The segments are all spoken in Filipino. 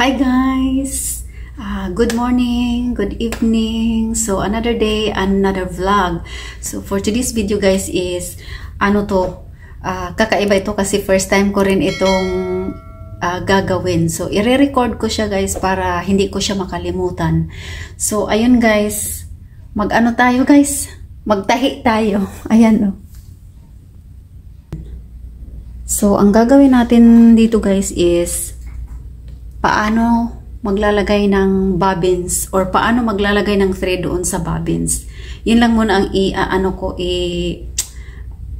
Hi guys! Good morning, good evening. So another day, another vlog. So for today's video guys is kakaiba ito kasi first time ko rin itong gagawin. So ire-record ko siya guys para hindi ko siya makalimutan. So ayun guys, tayo guys? Magtahi tayo. Ayan oh. So ang gagawin natin dito guys is paano maglalagay ng bobbins or paano maglalagay ng thread doon sa bobbins. Yun lang muna ang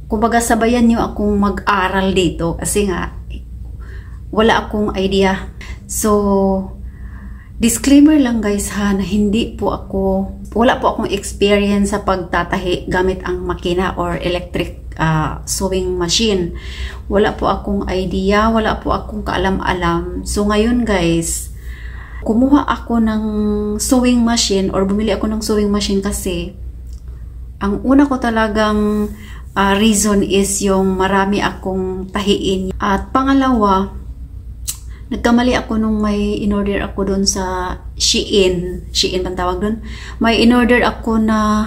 kumbaga sabayan nyo akong mag-aral dito kasi nga wala akong idea. So disclaimer lang guys ha, na wala po akong experience sa pagtatahi gamit ang makina or electric sewing machine. Wala po akong idea, wala po akong kaalam-alam. So ngayon guys, kumuha ako ng sewing machine or bumili ako ng sewing machine kasi ang una ko talagang reason is yung marami akong tahiin. At pangalawa, nagkamali ako nung may in-order ako doon sa Shein bang tawag doon? May in-order ako na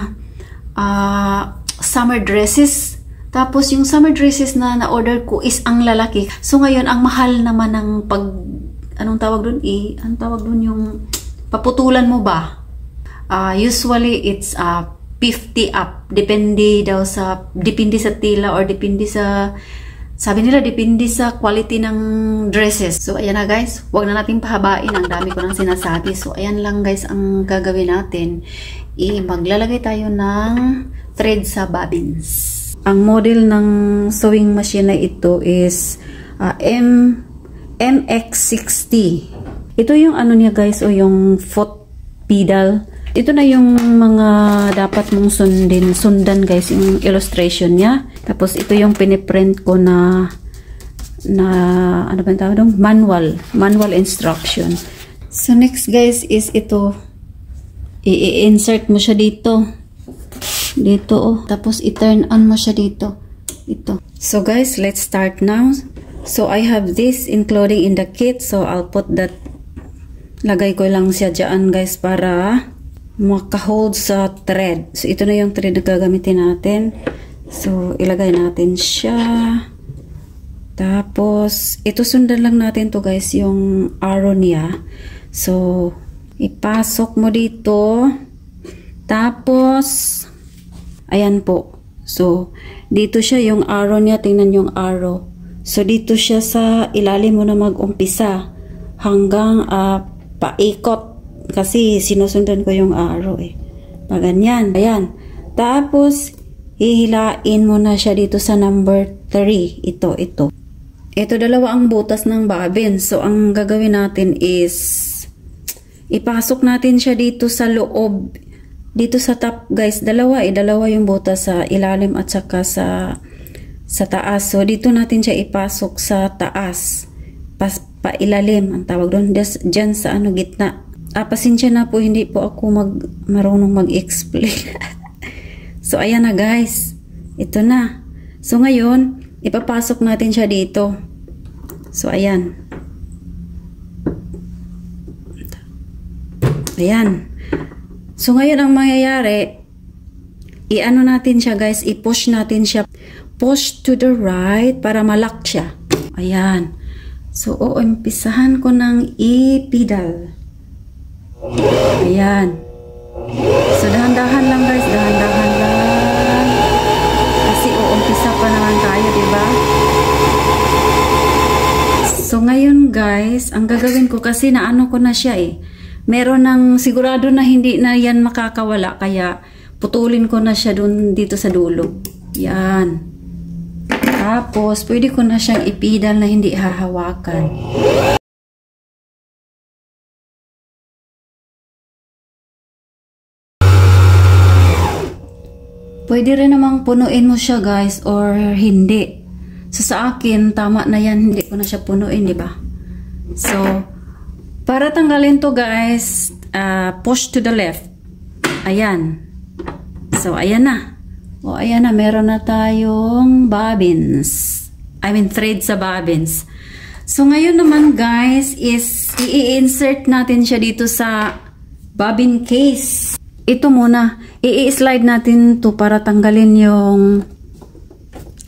summer dresses. Tapos yung summer dresses na na-order ko is ang lalaki. So ngayon, ang mahal naman ng anong tawag doon? Anong tawag doon yung paputulan mo ba? Usually it's 50 up. Depende sa tela or depende sa, sabi nila, depende sa quality ng dresses. So ayan na guys, wag na nating pahabain. Ang dami ko nang sinasabi. So ayan lang guys ang gagawin natin. Maglalagay tayo ng thread sa bobbins. Ang model ng sewing machine na ito is MX60. Ito yung ano niya guys, o yung foot pedal. Ito na yung mga dapat mong sundan guys, yung illustration niya. Tapos ito yung piniprint ko na ano ba tawag doon? Manual instruction. So next guys is ito. I-insert mo siya dito. Oh. Tapos i-turn on mo siya dito. Ito. So guys, let's start now. So I have this including in the kit. So I'll put that. Lagay ko lang siya dyan guys para makahold sa thread. So ito na yung thread na gagamitin natin. So ilagay natin siya. Tapos ito sundan lang natin to guys, yung arrow niya. So ipasok mo dito. Tapos ayan po. So dito siya yung arrow niya. Tingnan yung arrow. So dito siya sa ilalim mo na mag-umpisa hanggang paikot kasi sinusundan ko yung arrow eh. Paganyan. Ayan. Tapos hihilain mo na siya dito sa number 3. Ito. Ito dalawa ang butas ng bobbin. So ang gagawin natin is ipasok natin siya dito sa loob. Dito sa top guys, dalawa yung butas sa ilalim at saka sa taas. So dito natin siya ipasok sa taas. Pailalim ang tawag doon. Diyan sa gitna. Pasensya na po, hindi po ako marunong mag-explain. So ayan na guys. Ito na. So ngayon, ipapasok natin siya dito. So ayan. Ayan. So ngayon ang mangyayari, i-ano natin siya guys, i-push natin siya. Push to the right para malak siya. Ayan. So umpisahan ko ng i-pedal. Ayan. So dahan-dahan lang guys, dahan-dahan lang. Kasi umpisa pa naman tayo, diba? So ngayon guys, ang gagawin ko kasi naano ko na siya eh. Meron ng sigurado na hindi na yan makakawala. Kaya putulin ko na siya dito sa dulo. Yan. Tapos pwede ko na siyang ipidal na hindi hahawakan. Pwede rin namang punuin mo siya guys or hindi. So sa akin, tama na yan. Hindi ko na siya punuin, di ba? So para tanggalin to guys, push to the left. Ayan. So ayan na. O ayan na, meron na tayong bobbins. I mean thread sa bobbins. So ngayon naman guys is i-insert natin siya dito sa bobbin case. Ito muna, i-slide natin to para tanggalin yung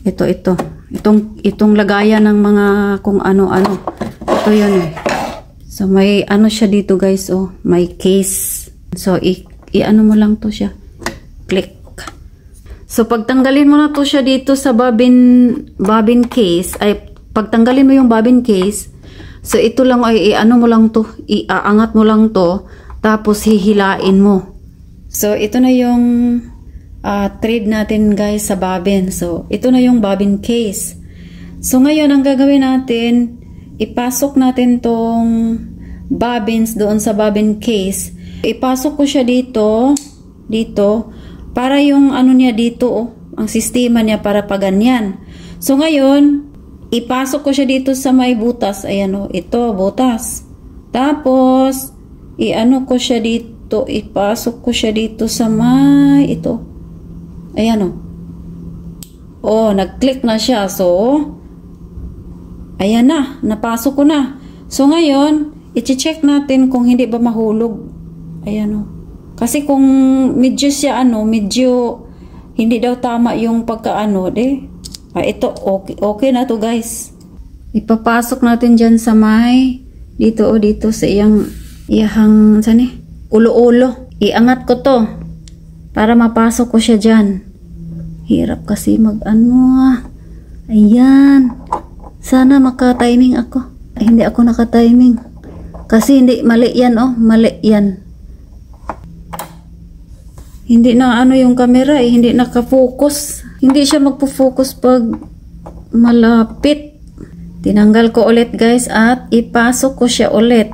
itong lagayan ng mga kung ano-ano. Ito yun eh. So may ano siya dito guys, oh, may case. So i-ano mo lang to siya. Click. So pagtanggalin mo na to siya dito sa bobbin case, ay pagtanggalin mo yung bobbin case, so ito lang ay i-ano mo lang to, iaangat mo lang to, tapos hihilain mo. So ito na yung thread natin guys sa bobbin. So ito na yung bobbin case. So ngayon ang gagawin natin, ipasok natin tong bobbins doon sa bobbin case. Ipasok ko siya dito para yung ano niya dito, oh, ang sistema niya para paganyan. So ngayon ipasok ko siya dito sa may butas. Ayan o, ito, butas. Tapos, i-ano ko siya dito. Ipasok ko siya dito sa may, ito. Ayan o. Oh, nag-click na siya. So, ayan na. Napasok ko na. So, ngayon, i-check natin kung hindi ba mahulog. Ayan o. Kasi kung medyo siya, medyo hindi daw tama yung pagkaano, ito, okay na to guys. Ipapasok natin dyan sa may, dito sa iyang, saan eh? Ulo-ulo. Iangat ko to, para mapasok ko siya dyan. Hirap kasi Ayan. Sana maka-timing ako. Ay, hindi ako naka-timing. Kasi mali yan, oh. Mali yan. Hindi na yung camera eh. Hindi naka-focus. Hindi siya magpo-focus pag malapit. Tinanggal ko ulit guys at ipasok ko siya ulit.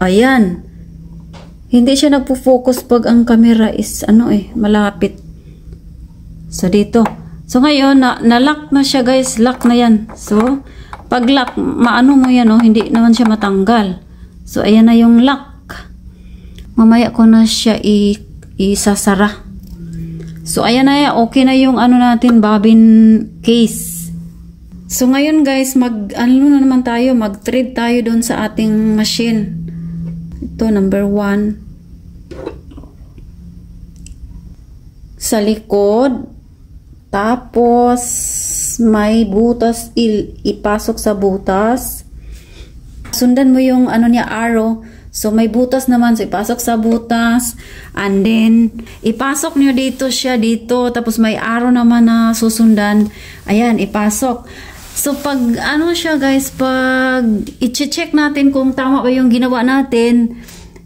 Ayan. Hindi siya nagpo-focus pag ang camera is malapit. So dito. So ngayon na-lock na siya guys. Lock na yan. So pag lock, maano mo yan hindi naman siya matanggal. So ayan na yung lock. Mamaya ko na siya isasara. So, ayan na, okay na yung natin, bobbin case. So, ngayon guys, mag-thread tayo doon sa ating machine. Ito, number 1. Sa likod. Tapos, may butas, ipasok sa butas. Sundan mo yung niya, arrow. So, may butas naman. So, ipasok sa butas. And then, ipasok nyo siya dito. Tapos, may arrow naman na susundan. Ayan, ipasok. So, pag siya guys, pag i-check natin kung tama ba yung ginawa natin,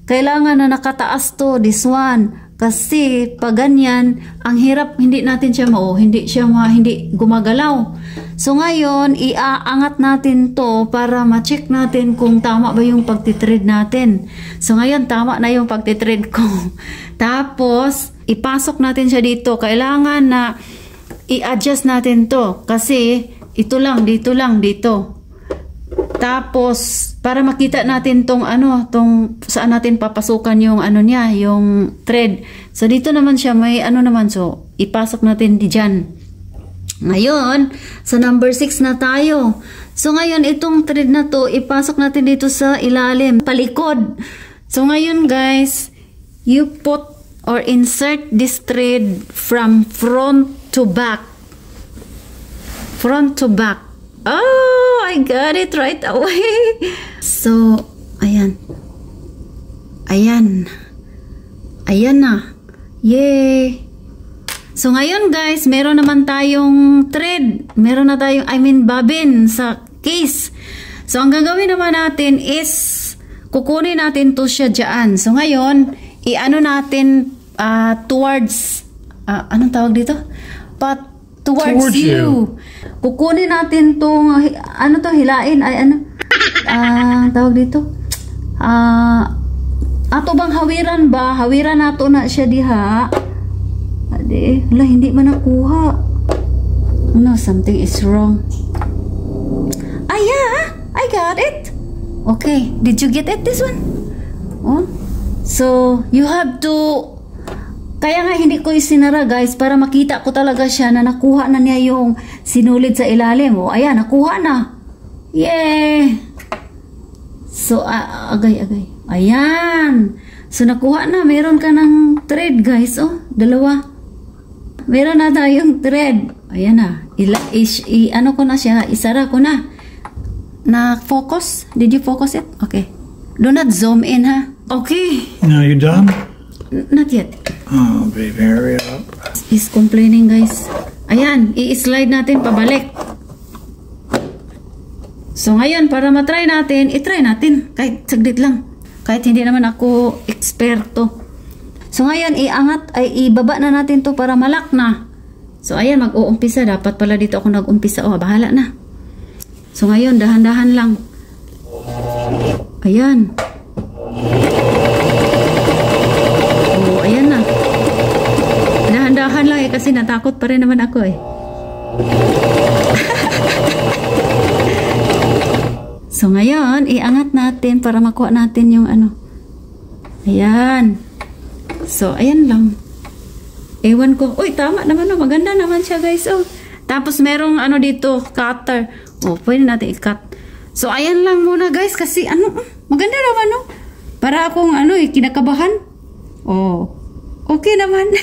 kailangan na nakataas to, this one. Kasi, pag ganyan, ang hirap, hindi natin siya hindi gumagalaw. So, ngayon, iaangat natin to para ma-check natin kung tama ba yung pagtitread natin. So, ngayon, tama na yung pagtitread ko. Tapos, ipasok natin siya dito. Kailangan na i-adjust natin to. Kasi, ito lang, dito. Tapos, para makita natin tong saan natin papasukan yung yung thread. So, dito naman siya, may naman. So, ipasok natin diyan. Ngayon, sa number 6 na tayo. So, ngayon, itong thread na to, ipasok natin dito sa ilalim, palikod. So, ngayon guys, you put or insert this thread from front to back. Front to back. Oh, I got it right away. So, ayan. Ayan. Ayan na. Yay! So, ngayon guys, meron naman tayong thread. Meron na tayong, bobbin sa case. So, ang gagawin naman natin is, kukunin natin to siya dyan. So, ngayon, i-ano natin towards, anong tawag dito? Towards you. Kukunin natin tong, hilain, tawag dito? Ato bang hawiran ba? Hawiran nato na siya diha. Wala, hindi man nakuha. No, something is wrong. Yeah, I got it. Okay, did you get it, this one? Oh, so you have to Kaya nga hindi ko isinara guys para makita ko talaga siya na nakuha na niya yung sinulid sa ilalim. O ayan, nakuha na. Yay! So, agay. Ayan. So, nakuha na. Meron ka ng thread guys. Oh, dalawa. Meron na tayong thread. Ayan na. Ano ko na siya. Isara ko na. Na-focus? Did you focus it? Okay. Do not zoom in ha. Okay. Now you done? Not yet. Oh, baby, hurry up. He's complaining, guys. Ayan, i-slide natin pabalik. So, ngayon, para matry natin, itry natin. Kahit saglit lang. Kahit hindi naman ako eksperto. So, ngayon, ibaba na natin to para malak na. So, ayan, mag-uumpisa. Dapat pala dito ako nag-umpisa. Oh, bahala na. So, ngayon, dahan-dahan lang. Ayan. Ayan na. Dahan-dahan lang kasi natakot pa rin naman ako So ngayon, iangat natin para makuha natin yung ano. Ayan. So, ayan lang. Ewan ko. Uy, tama naman o. Maganda naman siya guys. Oh. Tapos merong ano dito, cutter. Oh, pwede natin i-cut. So, ayan lang muna guys kasi ano, maganda naman o. Para akong ano kinakabahan. Oh, okay naman.